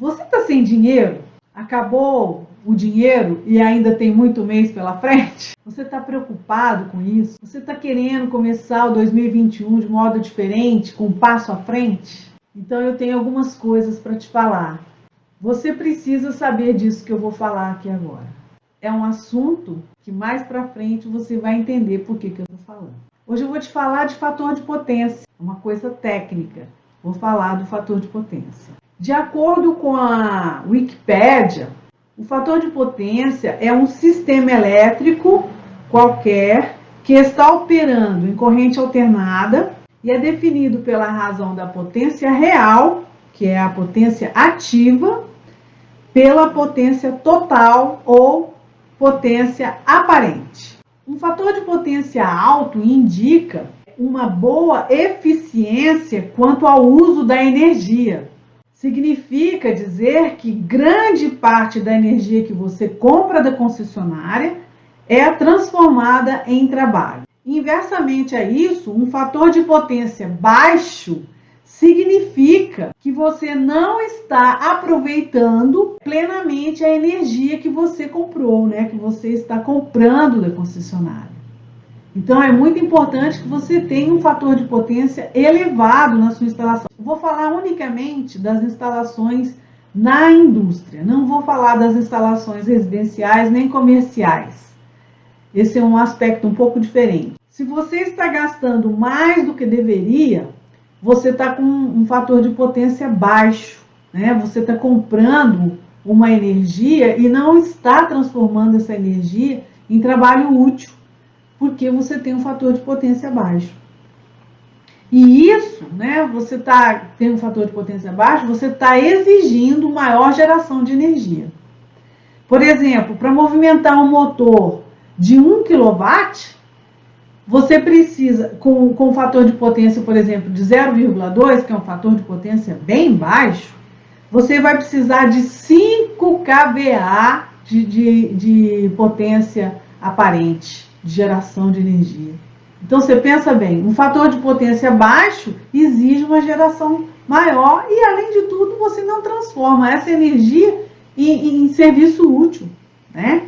Você está sem dinheiro? Acabou o dinheiro e ainda tem muito mês pela frente? Você está preocupado com isso? Você está querendo começar o 2021 de modo diferente, com um passo à frente? Então eu tenho algumas coisas para te falar. Você precisa saber disso que eu vou falar aqui agora. É um assunto que mais para frente você vai entender por que eu estou falando. Hoje eu vou te falar de fator de potência, uma coisa técnica. Vou falar do fator de potência. De acordo com a Wikipédia, o fator de potência é um sistema elétrico qualquer que está operando em corrente alternada e é definido pela razão da potência real, que é a potência ativa, pela potência total ou potência aparente. Um fator de potência alto indica uma boa eficiência quanto ao uso da energia. Significa dizer que grande parte da energia que você compra da concessionária é transformada em trabalho. Inversamente a isso, um fator de potência baixo significa que você não está aproveitando plenamente a energia que você comprou, né? Que você está comprando da concessionária. Então é muito importante que você tenha um fator de potência elevado na sua instalação. Vou falar unicamente das instalações na indústria, não vou falar das instalações residenciais nem comerciais. Esse é um aspecto um pouco diferente. Se você está gastando mais do que deveria, você está com um fator de potência baixo, né? Você está comprando uma energia e não está transformando essa energia em trabalho útil, porque você tem um fator de potência baixo. E isso, né, você tem um fator de potência baixo, você está exigindo maior geração de energia. Por exemplo, para movimentar um motor de 1 kW, você precisa, com um fator de potência, por exemplo, de 0,2, que é um fator de potência bem baixo, você vai precisar de 5 kVA de potência aparente, de geração de energia. Então você pensa bem, um fator de potência baixo exige uma geração maior e, além de tudo, você não transforma essa energia em serviço útil, né?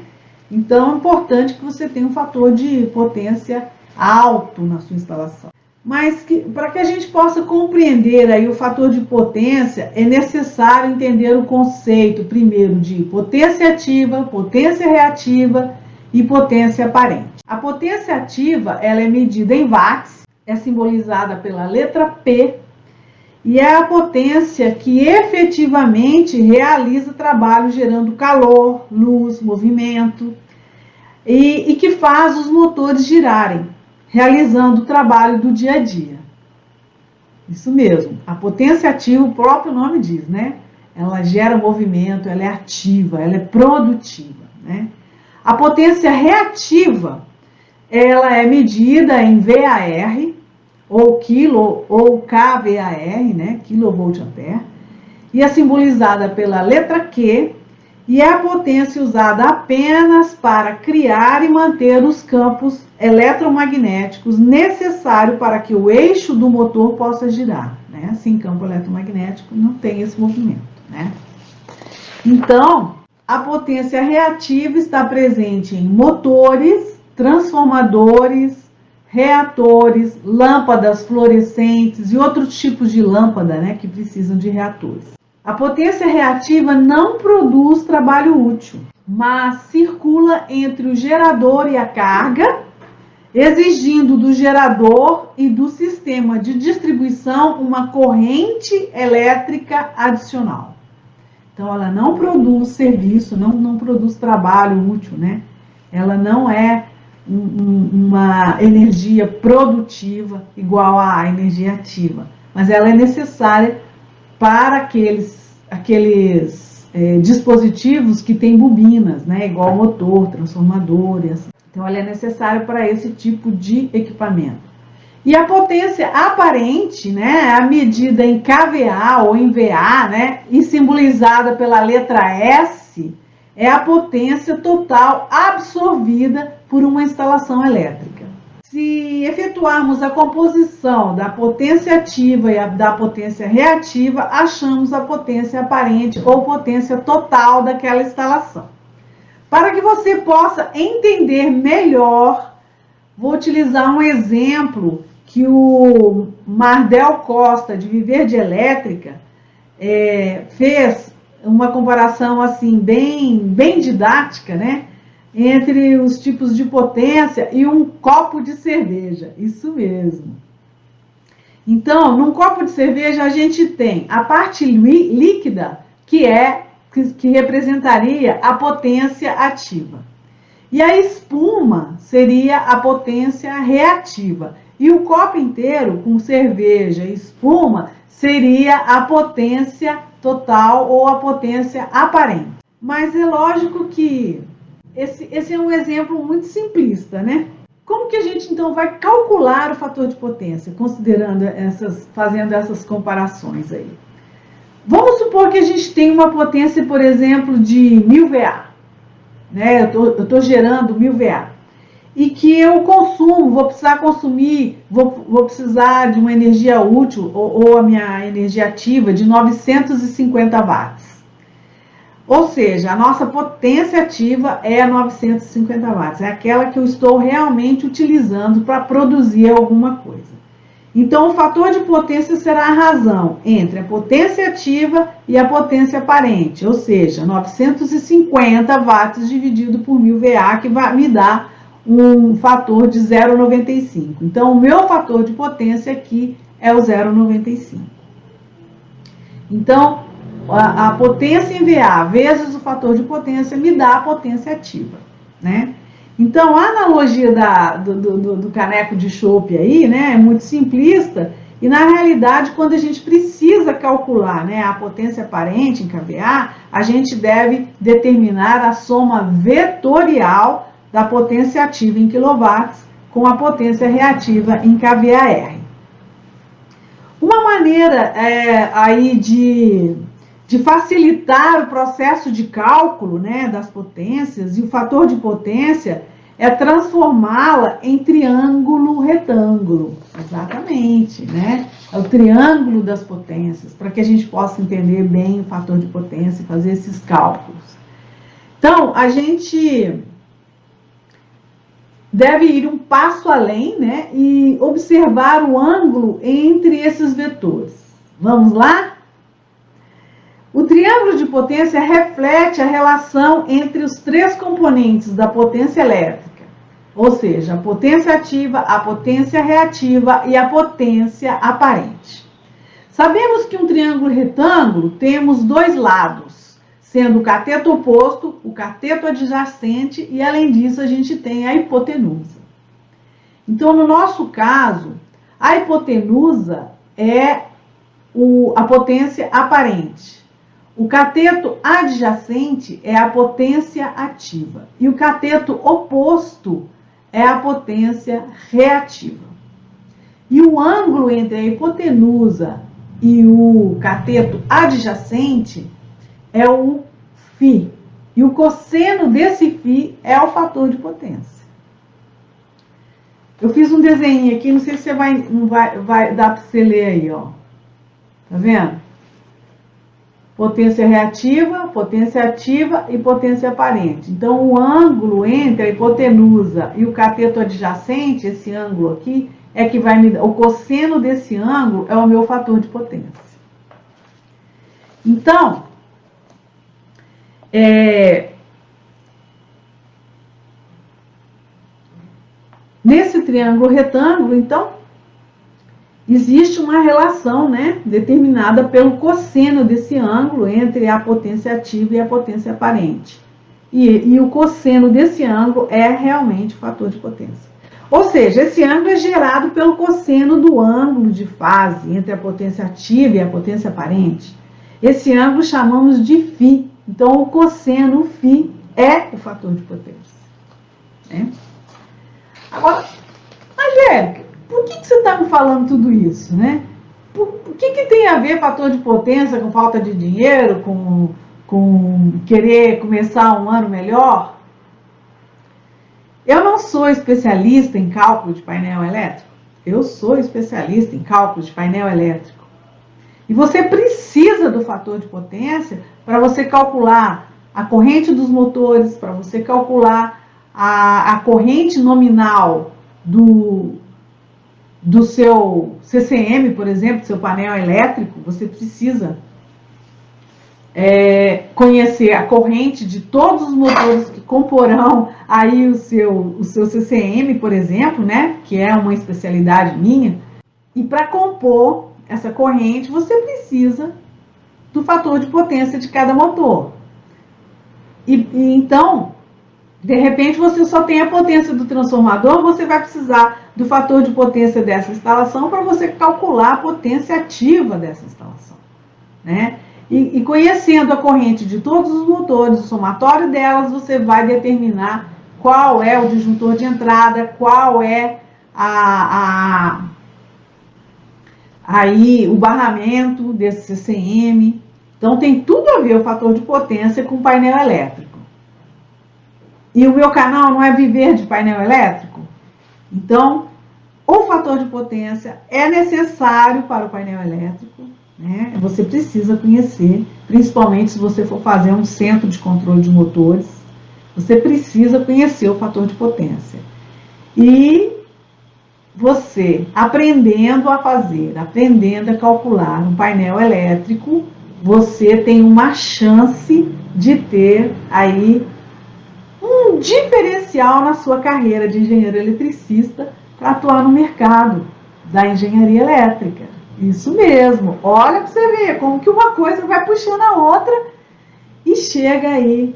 Então é importante que você tenha um fator de potência alto na sua instalação. Mas para que a gente possa compreender aí o fator de potência, é necessário entender o conceito primeiro de potência ativa, potência reativa e potência aparente. A potência ativa, ela é medida em watts, é simbolizada pela letra P, e é a potência que efetivamente realiza trabalho gerando calor, luz, movimento, e que faz os motores girarem, realizando o trabalho do dia a dia. Isso mesmo, a potência ativa, o próprio nome diz, né? Ela gera movimento, ela é ativa, ela é produtiva, né? A potência reativa, ela é medida em VAR, ou quilo, ou kVAR, né? Kilovolt ampere, e é simbolizada pela letra Q, e é a potência usada apenas para criar e manter os campos eletromagnéticos necessários para que o eixo do motor possa girar, né? Sem campo eletromagnético não tem esse movimento, né? Então, a potência reativa está presente em motores, transformadores, reatores, lâmpadas fluorescentes e outros tipos de lâmpada, né, que precisam de reatores. A potência reativa não produz trabalho útil, mas circula entre o gerador e a carga, exigindo do gerador e do sistema de distribuição uma corrente elétrica adicional. Então, ela não produz serviço, não produz trabalho útil, né? Ela não é uma energia produtiva igual à energia ativa, mas ela é necessária para aqueles dispositivos que têm bobinas, né? Igual motor, transformador, e assim. Então, ela é necessária para esse tipo de equipamento. E a potência aparente, né, a medida em kVA ou em VA, né, e simbolizada pela letra S, é a potência total absorvida por uma instalação elétrica. Se efetuarmos a composição da potência ativa e da potência reativa, achamos a potência aparente ou potência total daquela instalação. Para que você possa entender melhor, vou utilizar um exemplo que o Mardel Costa, de Viver de Elétrica, fez uma comparação assim bem didática, né? Entre os tipos de potência e um copo de cerveja. Isso mesmo. Então, num copo de cerveja a gente tem a parte líquida, que representaria a potência ativa. E a espuma seria a potência reativa. E o copo inteiro, com cerveja e espuma, seria a potência total ou a potência aparente. Mas é lógico que esse é um exemplo muito simplista, né? Como que a gente então vai calcular o fator de potência, fazendo essas comparações aí? Vamos supor que a gente tem uma potência, por exemplo, de 1000 VA, né? Eu estou gerando 1000 VA. E que eu vou precisar consumir, vou precisar de uma energia útil, ou a minha energia ativa, de 950 watts. Ou seja, a nossa potência ativa é 950 watts, é aquela que eu estou realmente utilizando para produzir alguma coisa. Então, o fator de potência será a razão entre a potência ativa e a potência aparente, ou seja, 950 watts dividido por 1000 VA, que vai me dar um fator de 0,95. Então, o meu fator de potência aqui é o 0,95. Então, a potência em VA vezes o fator de potência me dá a potência ativa, né? Então, a analogia do caneco de chopp aí, né, é muito simplista, e na realidade, quando a gente precisa calcular, né, a potência aparente em kVA, a gente deve determinar a soma vetorial da potência ativa em kW com a potência reativa em kVAR. Uma maneira aí de facilitar o processo de cálculo, né, das potências, e o fator de potência é transformá-la em triângulo retângulo. Exatamente, né? É o triângulo das potências, para que a gente possa entender bem o fator de potência e fazer esses cálculos. Então, a gente deve ir um passo além, né, e observar o ângulo entre esses vetores. Vamos lá? O triângulo de potência reflete a relação entre os três componentes da potência elétrica, ou seja, a potência ativa, a potência reativa e a potência aparente. Sabemos que um triângulo retângulo temos dois lados, sendo o cateto oposto, o cateto adjacente e, além disso, a gente tem a hipotenusa. Então, no nosso caso, a hipotenusa é a potência aparente. O cateto adjacente é a potência ativa e o cateto oposto é a potência reativa. E o ângulo entre a hipotenusa e o cateto adjacente é o φ. E o cosseno desse φ é o fator de potência. Eu fiz um desenho aqui, não sei se vai dar para você ler aí, ó. Tá vendo? Potência reativa, potência ativa e potência aparente. Então, o ângulo entre a hipotenusa e o cateto adjacente, esse ângulo aqui, é que vai me dar. O cosseno desse ângulo é o meu fator de potência. Então, nesse triângulo retângulo, então, existe uma relação, né, determinada pelo cosseno desse ângulo entre a potência ativa e a potência aparente. E o cosseno desse ângulo é realmente o fator de potência. Ou seja, esse ângulo é gerado pelo cosseno do ângulo de fase entre a potência ativa e a potência aparente. Esse ângulo chamamos de φ. Então, o cosseno, o φ, é o fator de potência. Né? Agora, Angélica, por que você está me falando tudo isso, né? O que tem a ver fator de potência com falta de dinheiro, com querer começar um ano melhor? Eu não sou especialista em cálculo de painel elétrico. Eu sou especialista em cálculo de painel elétrico. E você precisa do fator de potência para você calcular a corrente dos motores, para você calcular a corrente nominal do seu CCM, por exemplo, do seu painel elétrico. Você precisa conhecer a corrente de todos os motores que comporão aí o seu CCM, por exemplo, né, que é uma especialidade minha. E para compor essa corrente, você precisa do fator de potência de cada motor. E então, de repente, você só tem a potência do transformador, você vai precisar do fator de potência dessa instalação para você calcular a potência ativa dessa instalação, né? E conhecendo a corrente de todos os motores, o somatório delas, você vai determinar qual é o disjuntor de entrada, qual é aí o barramento desse CCM. Então tem tudo a ver o fator de potência com o painel elétrico. E o meu canal não é viver de painel elétrico? Então, o fator de potência é necessário para o painel elétrico, né? Você precisa conhecer, principalmente se você for fazer um centro de controle de motores, você precisa conhecer o fator de potência. E você, aprendendo a fazer, aprendendo a calcular um painel elétrico, você tem uma chance de ter aí um diferencial na sua carreira de engenheiro eletricista para atuar no mercado da engenharia elétrica. Isso mesmo. Olha para você ver como que uma coisa vai puxando a outra e chega aí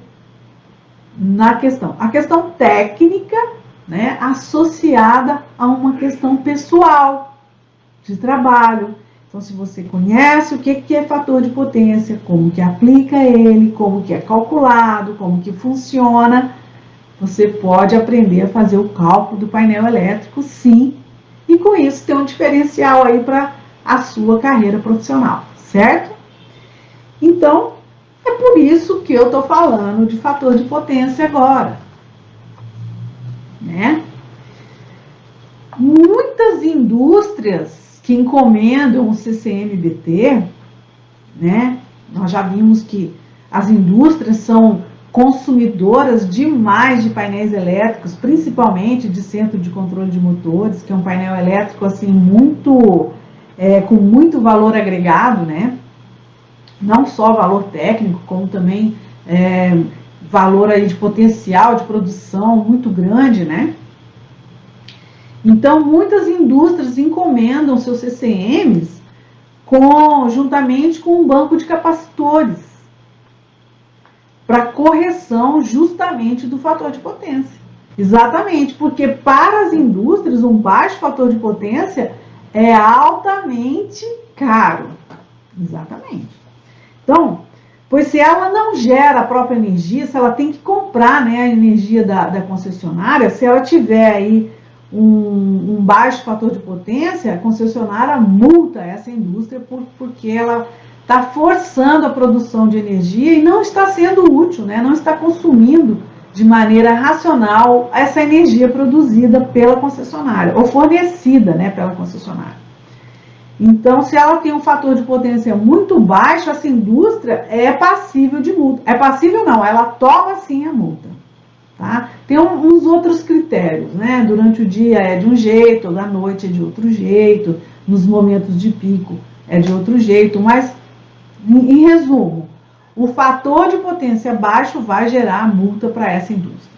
na questão. A questão técnica, né, associada a uma questão pessoal de trabalho. Então, se você conhece o que é fator de potência, como que aplica ele, como que é calculado, como que funciona, você pode aprender a fazer o cálculo do painel elétrico, sim, e com isso ter um diferencial aí para a sua carreira profissional, certo? Então, é por isso que eu estou falando de fator de potência agora, né? Muitas indústrias que encomendam o CCM-BT, né? Nós já vimos que as indústrias são consumidoras demais de painéis elétricos, principalmente de centro de controle de motores, que é um painel elétrico assim muito com muito valor agregado, né? Não só valor técnico, como também valor aí de potencial de produção muito grande, né? Então, muitas indústrias encomendam seus CCMs juntamente com um banco de capacitores para correção justamente do fator de potência. Exatamente, porque para as indústrias um baixo fator de potência é altamente caro. Exatamente. Então, pois se ela não gera a própria energia, se ela tem que comprar, né, a energia da concessionária, se ela tiver aí um baixo fator de potência, a concessionária multa essa indústria porque ela está forçando a produção de energia e não está sendo útil, né, não está consumindo de maneira racional essa energia produzida pela concessionária, ou fornecida, né, pela concessionária. Então, se ela tem um fator de potência muito baixo, essa indústria é passível de multa. É passível não, ela toma sim a multa. Tá? Tem uns outros critérios, né? Durante o dia é de um jeito, à noite é de outro jeito, nos momentos de pico é de outro jeito, mas, em resumo, o fator de potência baixo vai gerar multa para essa indústria.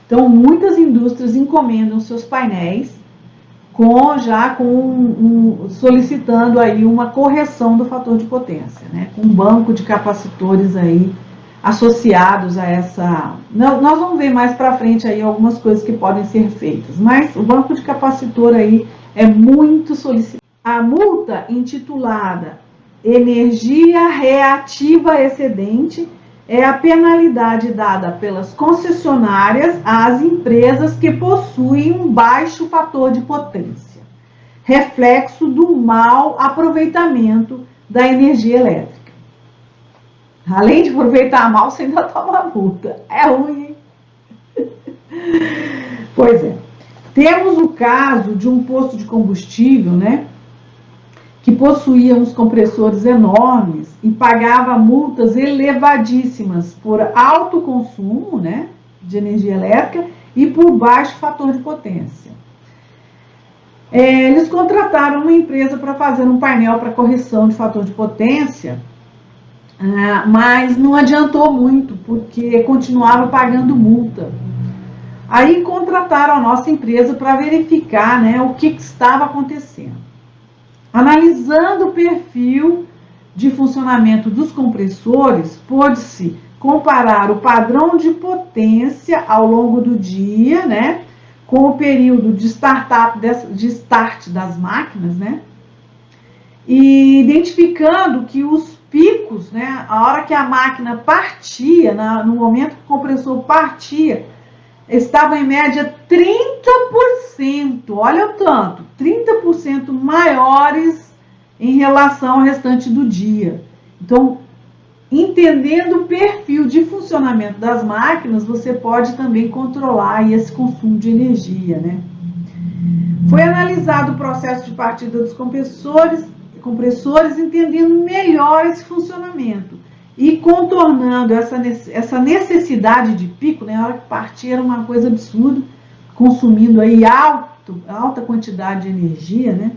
Então, muitas indústrias encomendam seus painéis solicitando aí uma correção do fator de potência, né? Com um banco de capacitores aí associados a essa... Nós vamos ver mais para frente aí algumas coisas que podem ser feitas, mas o banco de capacitor aí é muito solicitado. A multa intitulada Energia Reativa Excedente é a penalidade dada pelas concessionárias às empresas que possuem um baixo fator de potência, reflexo do mau aproveitamento da energia elétrica. Além de aproveitar mal, você ainda toma multa. É ruim, hein? Pois é. Temos o caso de um posto de combustível, né, que possuía uns compressores enormes e pagava multas elevadíssimas por alto consumo, né, de energia elétrica e por baixo fator de potência. Eles contrataram uma empresa para fazer um painel para correção de fator de potência, mas não adiantou muito, porque continuava pagando multa. Aí contrataram a nossa empresa para verificar, né, o que estava acontecendo. Analisando o perfil de funcionamento dos compressores, pôde-se comparar o padrão de potência ao longo do dia, né, com o período de start das máquinas, né, e identificando que os picos, né, a hora que a máquina partia, no momento que o compressor partia, estavam em média 30%, olha o tanto, 30% maiores em relação ao restante do dia. Então, entendendo o perfil de funcionamento das máquinas, você pode também controlar aí esse consumo de energia, né? Foi analisado o processo de partida dos compressores, entendendo melhor esse funcionamento e contornando essa necessidade de pico, né? A hora que partir era uma coisa absurda, consumindo aí alta quantidade de energia, né?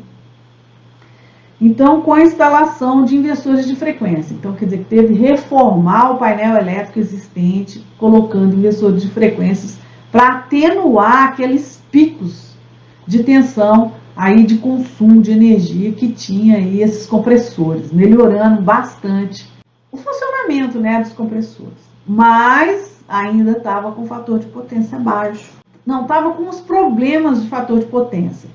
Então, com a instalação de inversores de frequência. Então, quer dizer, que teve que reformar o painel elétrico existente, colocando inversores de frequências para atenuar aqueles picos de tensão aí de consumo de energia que tinha aí esses compressores, melhorando bastante o funcionamento, né, dos compressores. Mas ainda estava com fator de potência baixo. Não, estava com os problemas de fator de potência.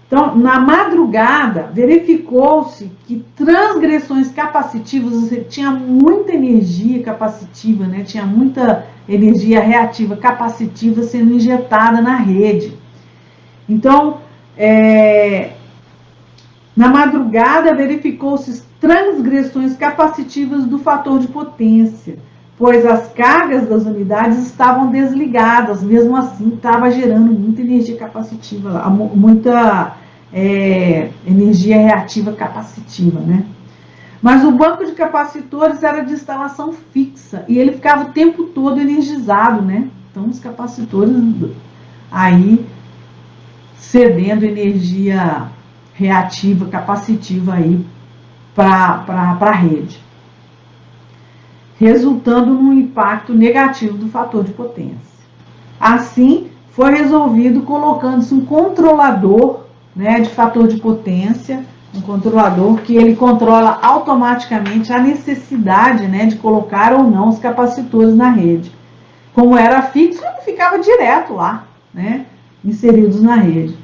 Então, na madrugada, verificou-se que transgressões capacitivas, você tinha muita energia capacitiva, né? Tinha muita energia reativa capacitiva sendo injetada na rede. Então, na madrugada, verificou-se transgressões capacitivas do fator de potência, pois as cargas das unidades estavam desligadas, mesmo assim estava gerando muita energia capacitiva, muita energia reativa capacitiva, né? Mas o banco de capacitores era de instalação fixa e ele ficava o tempo todo energizado, né? Então os capacitores aí cedendo energia reativa, capacitiva aí para a rede, resultando num impacto negativo do fator de potência. Assim, foi resolvido colocando-se um controlador, né, de fator de potência, um controlador que ele controla automaticamente a necessidade, né, de colocar ou não os capacitores na rede. Como era fixo, ele ficava direto lá, né, inseridos na rede.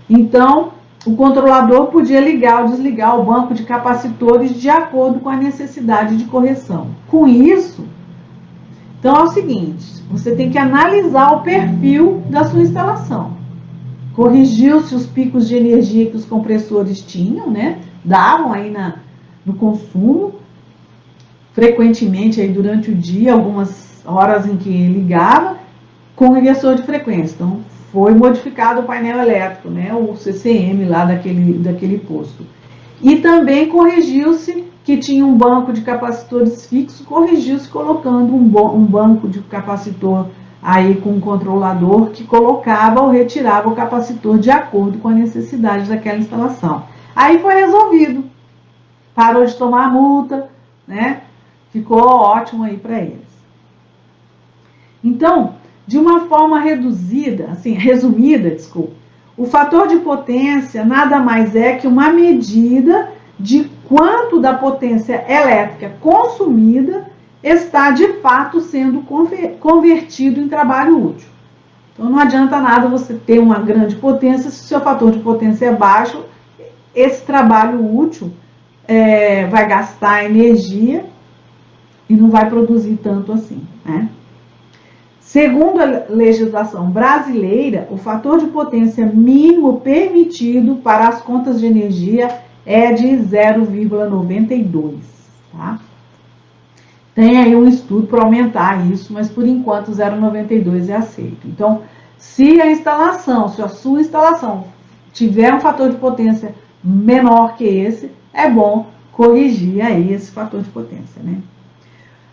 Então, o controlador podia ligar ou desligar o banco de capacitores de acordo com a necessidade de correção. Com isso, então é o seguinte, você tem que analisar o perfil da sua instalação. Corrigiu-se os picos de energia que os compressores tinham, né? Davam aí no consumo, frequentemente aí durante o dia, algumas horas em que ligava, com o inversor de frequência. Então, foi modificado o painel elétrico, né? O CCM lá daquele posto. E também corrigiu-se que tinha um banco de capacitores fixo, corrigiu-se colocando um banco de capacitor aí com um controlador que colocava ou retirava o capacitor de acordo com a necessidade daquela instalação. Aí foi resolvido, parou de tomar multa, né? Ficou ótimo aí para eles. Então, de uma forma resumida, o fator de potência nada mais é que uma medida de quanto da potência elétrica consumida está de fato sendo convertido em trabalho útil. Então não adianta nada você ter uma grande potência se o seu fator de potência é baixo, esse trabalho útil vai gastar energia e não vai produzir tanto assim, né? Segundo a legislação brasileira, o fator de potência mínimo permitido para as contas de energia é de 0,92, tá? Tem aí um estudo para aumentar isso, mas por enquanto 0,92 é aceito. Então, Se a sua instalação tiver um fator de potência menor que esse, é bom corrigir aí esse fator de potência, né?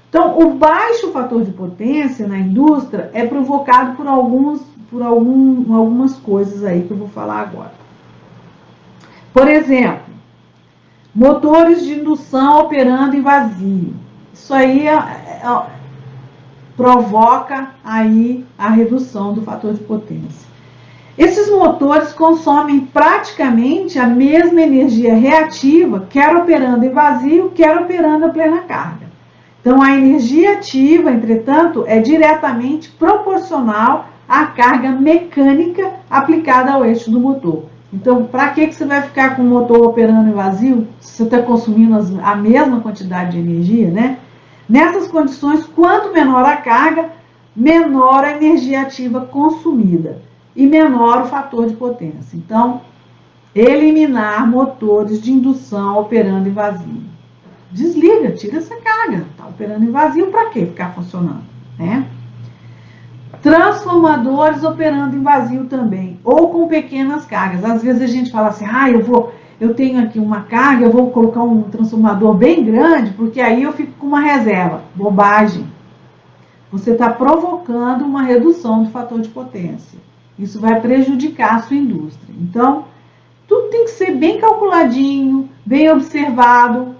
Então, o baixo fator de potência na indústria é provocado por algumas coisas aí que eu vou falar agora. Por exemplo, motores de indução operando em vazio. Isso aí provoca aí a redução do fator de potência. Esses motores consomem praticamente a mesma energia reativa, quer operando em vazio, quer operando a plena carga. Então, a energia ativa, entretanto, é diretamente proporcional à carga mecânica aplicada ao eixo do motor. Então, para que você vai ficar com o motor operando em vazio, se você está consumindo a mesma quantidade de energia, né? Nessas condições, quanto menor a carga, menor a energia ativa consumida e menor o fator de potência. Então, eliminar motores de indução operando em vazio. Desliga, tira essa carga. Está operando em vazio, para que ficar funcionando, né? Transformadores operando em vazio também, ou com pequenas cargas. Às vezes a gente fala assim, eu tenho aqui uma carga, eu vou colocar um transformador bem grande, porque aí eu fico com uma reserva. Bobagem. Você está provocando uma redução do fator de potência. Isso vai prejudicar a sua indústria. Então, tudo tem que ser bem calculadinho, bem observado,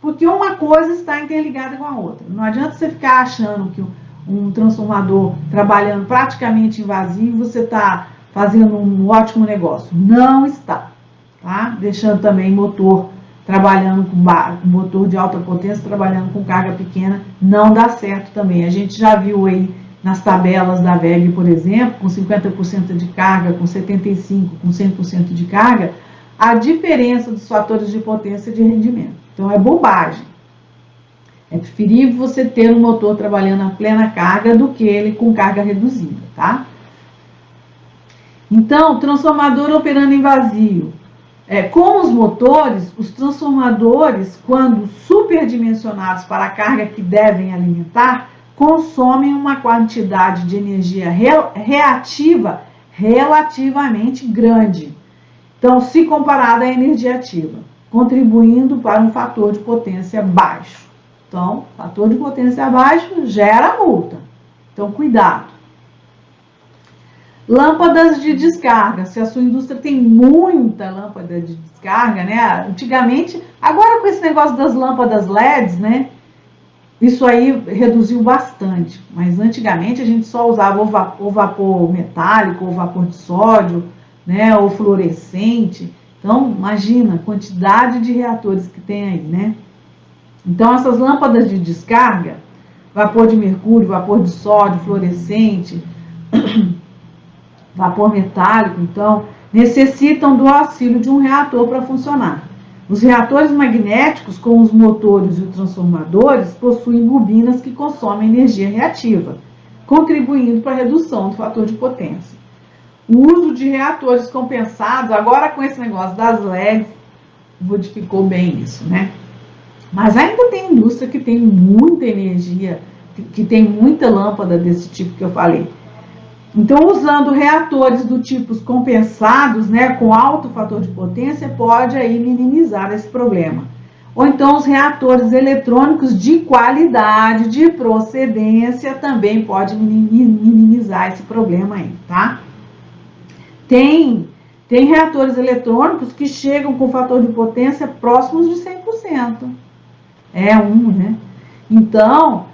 porque uma coisa está interligada com a outra. Não adianta você ficar achando que um transformador trabalhando praticamente em vazio, você está fazendo um ótimo negócio. Não está. Tá? Deixando também motor trabalhando com motor de alta potência, trabalhando com carga pequena, não dá certo também. A gente já viu aí nas tabelas da WEG, por exemplo, com 50% de carga, com 75%, com 100% de carga, a diferença dos fatores de potência e de rendimento. Então, é bobagem. É preferível você ter um motor trabalhando a plena carga do que ele com carga reduzida, tá? Então, transformador operando em vazio. Com os motores, os transformadores, quando superdimensionados para a carga que devem alimentar, consomem uma quantidade de energia reativa relativamente grande. Então, se comparada à energia ativa, contribuindo para um fator de potência baixo. Então, fator de potência baixo gera multa. Então, cuidado. Lâmpadas de descarga. Se a sua indústria tem muita lâmpada de descarga, né? Antigamente, agora com esse negócio das lâmpadas LEDs, né? Isso aí reduziu bastante. Mas antigamente a gente só usava ou vapor metálico, ou vapor de sódio, né? Ou fluorescente. Então, imagina a quantidade de reatores que tem aí, né? Então, essas lâmpadas de descarga, vapor de mercúrio, vapor de sódio, fluorescente, vapor metálico, então, necessitam do auxílio de um reator para funcionar. Os reatores magnéticos, com os motores e os transformadores, possuem bobinas que consomem energia reativa, contribuindo para a redução do fator de potência. O uso de reatores compensados, agora com esse negócio das LEDs, modificou bem isso, né? Mas ainda tem indústria que tem muita energia, que tem muita lâmpada desse tipo que eu falei. Então, usando reatores do tipo compensados, né, com alto fator de potência, pode aí minimizar esse problema. Ou então, os reatores eletrônicos de qualidade, de procedência, também pode minimizar esse problema aí, tá? Tem reatores eletrônicos que chegam com fator de potência próximos de 100%. Né? Então,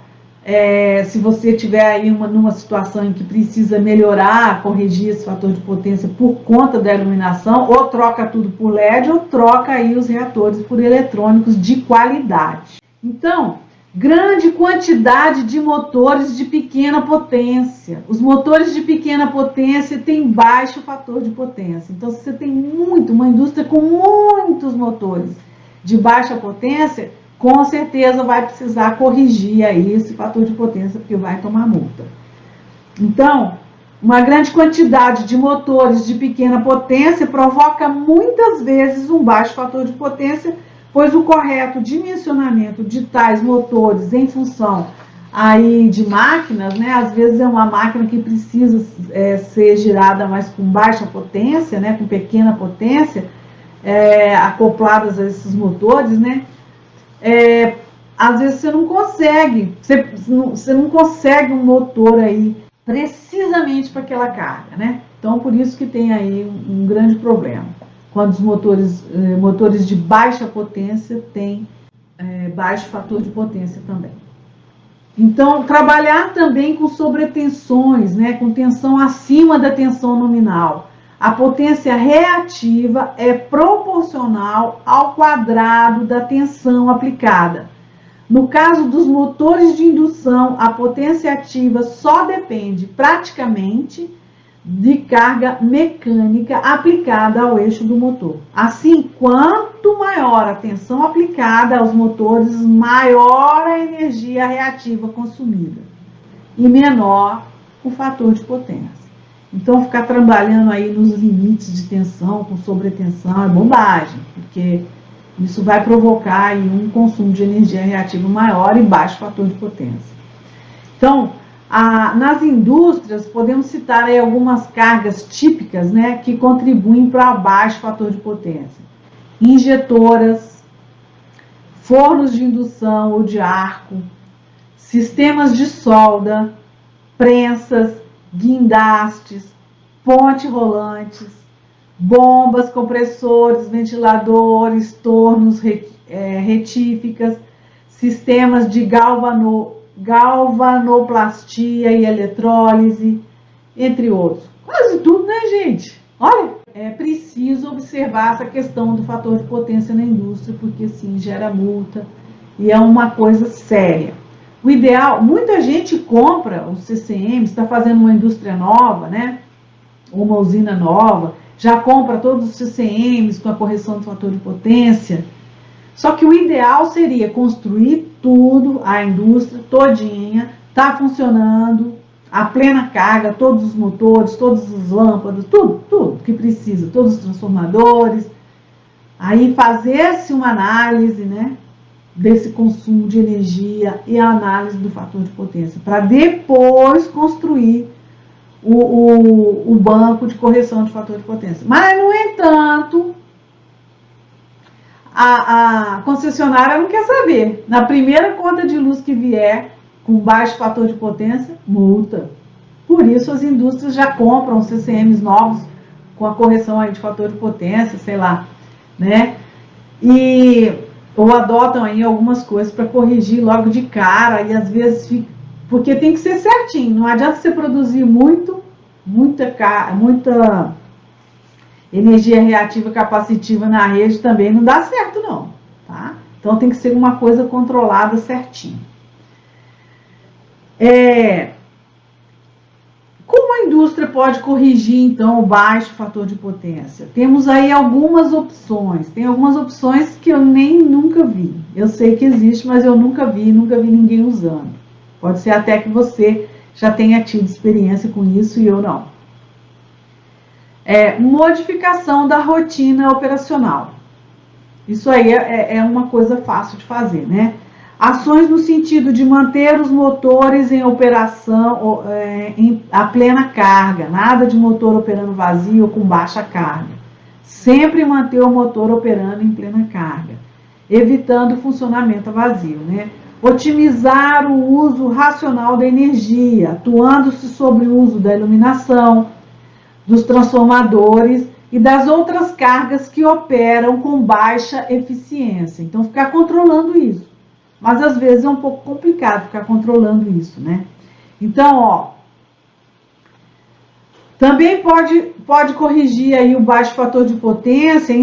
se você tiver aí numa situação em que precisa melhorar, corrigir esse fator de potência por conta da iluminação, ou troca tudo por LED, ou troca aí os reatores por eletrônicos de qualidade. Então, grande quantidade de motores de pequena potência. Os motores de pequena potência têm baixo fator de potência. Então, se você tem uma indústria com muitos motores de baixa potência, com certeza vai precisar corrigir aí esse fator de potência, porque vai tomar multa. Então, uma grande quantidade de motores de pequena potência provoca muitas vezes um baixo fator de potência, pois o correto dimensionamento de tais motores em função aí de máquinas, né? Às vezes é uma máquina que precisa ser girada mais com baixa potência, né? Com pequena potência, acopladas a esses motores, né? Às vezes você não consegue, você não consegue um motor aí precisamente para aquela carga, né? Então por isso que tem aí um grande problema, quando os motores de baixa potência têm baixo fator de potência também. Então, trabalhar também com sobretensões, né, com tensão acima da tensão nominal. A potência reativa é proporcional ao quadrado da tensão aplicada. No caso dos motores de indução, a potência ativa só depende praticamente de carga mecânica aplicada ao eixo do motor. Assim, quanto maior a tensão aplicada aos motores, maior a energia reativa consumida e menor o fator de potência. Então, ficar trabalhando aí nos limites de tensão, com sobretensão, é bobagem, porque isso vai provocar aí um consumo de energia reativa maior e baixo fator de potência. Então, nas indústrias, podemos citar aí algumas cargas típicas, né, que contribuem para baixo fator de potência. Injetoras, fornos de indução ou de arco, sistemas de solda, prensas, guindastes, ponte rolantes, bombas, compressores, ventiladores, tornos, retíficas, sistemas de galvanoplastia e eletrólise, entre outros. Quase tudo, né, gente? Olha, é preciso observar essa questão do fator de potência na indústria, porque sim, gera multa e é uma coisa séria. O ideal, muita gente compra os CCMs, está fazendo uma indústria nova, né? Uma usina nova, já compra todos os CCMs com a correção do fator de potência. Só que o ideal seria construir tudo, a indústria todinha, tá funcionando, a plena carga, todos os motores, todas as lâmpadas, tudo que precisa, todos os transformadores. Aí fazer-se uma análise, né, desse consumo de energia e a análise do fator de potência, para depois construir o banco de correção de fator de potência. Mas, no entanto, a concessionária não quer saber. Na primeira conta de luz que vier com baixo fator de potência, multa. Por isso as indústrias já compram CCMs novos com a correção aí de fator de potência, sei lá, né? Ou adotam aí algumas coisas para corrigir logo de cara, e às vezes fica, porque tem que ser certinho, não adianta você produzir muita energia reativa capacitiva na rede, também não dá certo não, tá? Então tem que ser uma coisa controlada certinho. Como a indústria pode corrigir então o baixo fator de potência? Temos aí algumas opções. Tem algumas opções que eu nunca vi. Eu sei que existe, mas eu nunca vi ninguém usando. Pode ser até que você já tenha tido experiência com isso e eu não. Modificação da rotina operacional. Isso aí é uma coisa fácil de fazer, né? Ações no sentido de manter os motores em operação a plena carga, nada de motor operando vazio ou com baixa carga. Sempre manter o motor operando em plena carga, evitando o funcionamento a vazio, né? Otimizar o uso racional da energia, atuando-se sobre o uso da iluminação, dos transformadores e das outras cargas que operam com baixa eficiência. Então, ficar controlando isso. Mas, às vezes, é um pouco complicado ficar controlando isso, né? Então, também pode corrigir aí o baixo fator de potência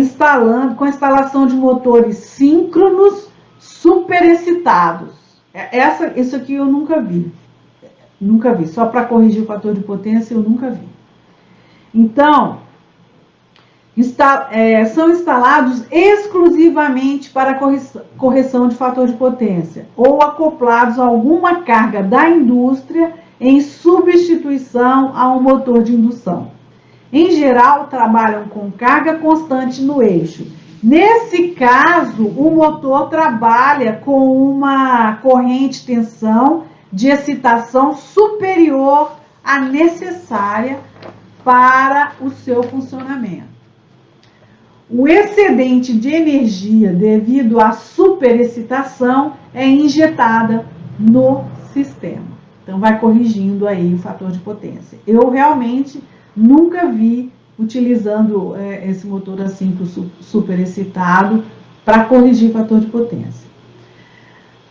com a instalação de motores síncronos superexcitados. Isso aqui eu nunca vi. Nunca vi. Só para corrigir o fator de potência eu nunca vi. Então, são instalados exclusivamente para correção de fator de potência ou acoplados a alguma carga da indústria em substituição a um motor de indução. Em geral, trabalham com carga constante no eixo. Nesse caso, o motor trabalha com uma corrente tensão de excitação superior à necessária para o seu funcionamento. O excedente de energia devido à superexcitação é injetada no sistema. Então vai corrigindo aí o fator de potência. Eu realmente nunca vi utilizando esse motor a 5 superexcitado para corrigir o fator de potência.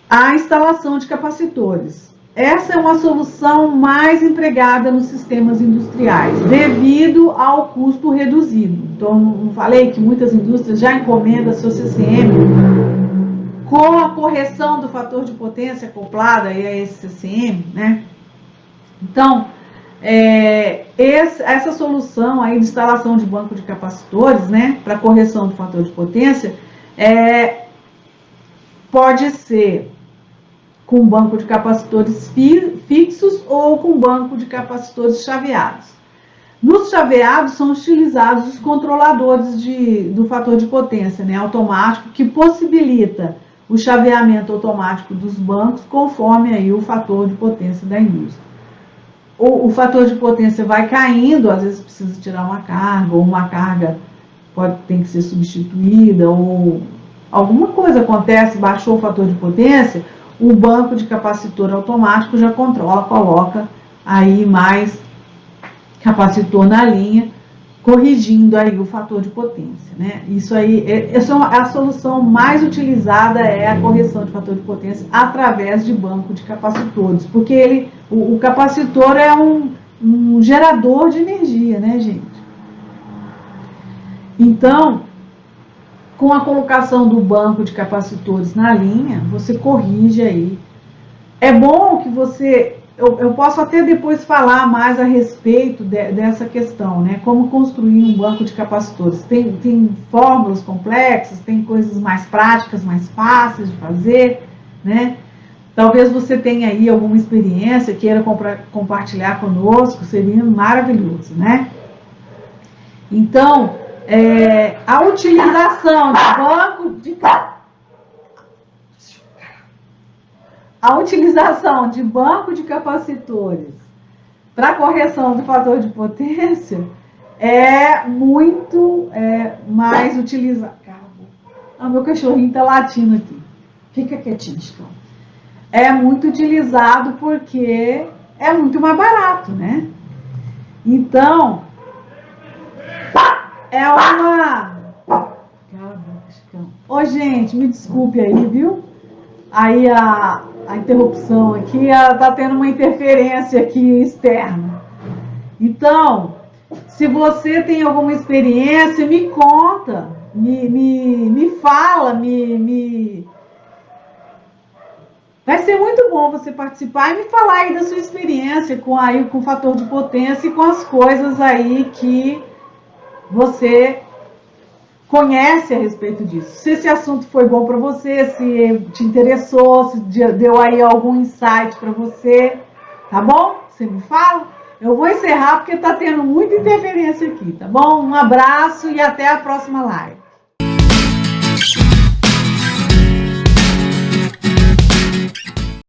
A instalação de capacitores. Essa é uma solução mais empregada nos sistemas industriais, devido ao custo reduzido. Então, não falei que muitas indústrias já encomendam seu CCM com a correção do fator de potência acoplada a esse CCM, né? Então, essa solução aí de instalação de banco de capacitores, né, para correção do fator de potência, pode ser com banco de capacitores fixos ou com banco de capacitores chaveados. Nos chaveados são utilizados os controladores do fator de potência, né, automático, que possibilita o chaveamento automático dos bancos conforme aí o fator de potência da indústria. O fator de potência vai caindo, às vezes precisa tirar uma carga, ou uma carga tem que ser substituída, ou alguma coisa acontece, baixou o fator de potência, o banco de capacitor automático já controla, coloca aí mais capacitor na linha, corrigindo aí o fator de potência, né? Isso aí, a solução mais utilizada é a correção de fator de potência através de banco de capacitores, porque o capacitor é um gerador de energia, né, gente? Então, com a colocação do banco de capacitores na linha, você corrige aí. É bom que você... Eu posso até depois falar mais a respeito dessa questão, né? Como construir um banco de capacitores. Tem fórmulas complexas, tem coisas mais práticas, mais fáceis de fazer, né? Talvez você tenha aí alguma experiência, queira compartilhar conosco, seria maravilhoso, né? Então, a utilização de banco de... A utilização de banco de capacitores para correção do fator de potência é muito mais utilizado. Meu cachorrinho está latindo aqui. Fica quietinho, Chico. É muito utilizado porque é muito mais barato, né? Então, é uma... Cala a boca, Chicão. Ô, gente, me desculpe aí, viu? Aí a interrupção aqui, tá tendo uma interferência aqui externa. Então, se você tem alguma experiência, me conta, me fala, vai ser muito bom você participar e me falar aí da sua experiência com o fator de potência e com as coisas aí que você conhece a respeito disso. Se esse assunto foi bom para você, se te interessou, se deu aí algum insight para você, tá bom? Você me fala? Eu vou encerrar porque tá tendo muita interferência aqui, tá bom? Um abraço e até a próxima live.